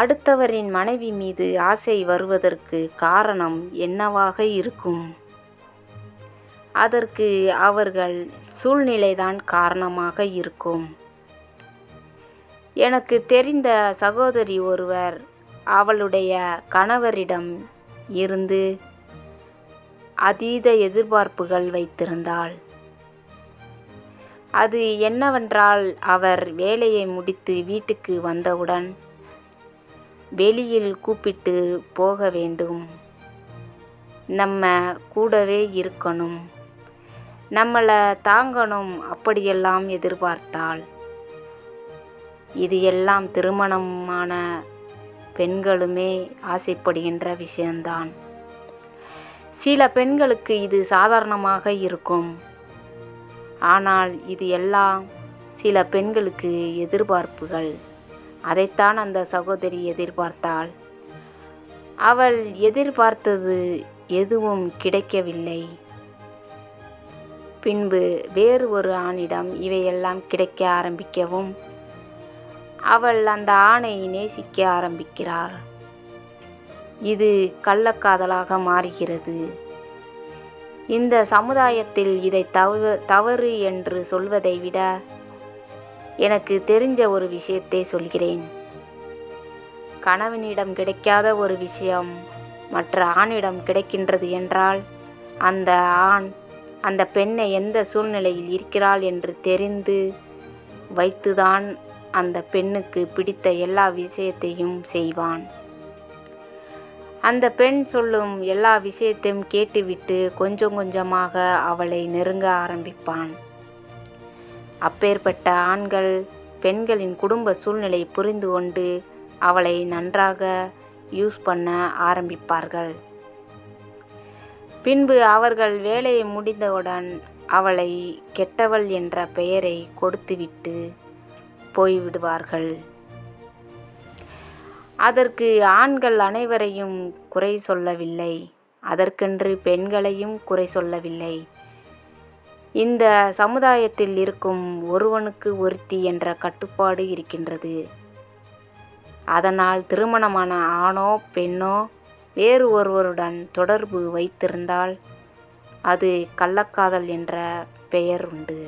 அடுத்தவரின் மனைவி மீது ஆசை வருவதற்கு காரணம் என்னவாக இருக்கும்? அதற்கு அவர்கள் சூழ்நிலைதான் காரணமாக இருக்கும். எனக்கு தெரிந்த சகோதரி ஒருவர் அவளுடைய கணவரிடம் இருந்து அதீத எதிர்பார்ப்புகள் வைத்திருந்தாள். அது என்னவென்றால், அவர் வேலையை முடித்து வீட்டுக்கு வந்தவுடன் வெளியில் கூப்பிட்டு போக வேண்டும், நம்ம கூடவே இருக்கணும், நம்மளை தாங்கணும், அப்படியெல்லாம் எதிர்பார்த்தாள். இது எல்லாம் திருமணமான பெண்களுமே ஆசைப்படுகின்ற விஷயம்தான். சில பெண்களுக்கு இது சாதாரணமாக இருக்கும். ஆனால் இது எல்லாம் சில பெண்களுக்கு எதிர்பார்ப்புகள். அதைத்தான் அந்த சகோதரி எதிர்பார்த்தாள். அவள் எதிர்பார்த்தது எதுவும் கிடைக்கவில்லை. பின்பு வேறு ஒரு ஆணிடம் இவையெல்லாம் கிடைக்க ஆரம்பிக்கவும் அவள் அந்த ஆணை நேசிக்க ஆரம்பிக்கிறாள். இது கள்ளக்காதலாக மாறுகிறது. இந்த சமுதாயத்தில் இதை தவறு என்று சொல்வதை விட எனக்கு தெரிஞ்ச ஒரு விஷயத்தை சொல்கிறேன். கணவனிடம் கிடைக்காத ஒரு விஷயம் மற்ற ஆணிடம் கிடைக்கின்றது என்றால், அந்த ஆண் அந்த பெண்ணை எந்த சூழ்நிலையில் இருக்கிறாள் என்று தெரிந்து வைத்துதான் அந்த பெண்ணுக்கு பிடித்த எல்லா விஷயத்தையும் செய்வான். அந்த பெண் சொல்லும் எல்லா விஷயத்தையும் கேட்டுவிட்டு கொஞ்சம் கொஞ்சமாக அவளை நெருங்க ஆரம்பிப்பான். அப்பேற்பட்ட ஆண்கள் பெண்களின் குடும்ப சூழ்நிலை புரிந்து கொண்டு அவளை நன்றாக யூஸ் பண்ண ஆரம்பிப்பார்கள். பின்பு அவர்கள் வேலையை முடிந்தவுடன் அவளை கெட்டவள் என்ற பெயரை கொடுத்துவிட்டு போய்விடுவார்கள். அதற்கு ஆண்கள் அனைவரையும் குறை சொல்லவில்லை, அதற்கென்று பெண்களையும் குறை சொல்லவில்லை. இந்த சமுதாயத்தில் இருக்கும் ஒருவனுக்கு ஒருத்தி என்ற கட்டுப்பாடு இருக்கின்றது. அதனால் திருமணமான ஆணோ பெண்ணோ வேறு ஒருவருடன் தொடர்பு வைத்திருந்தால் அது கள்ளக்காதல் என்ற பெயர் உண்டு.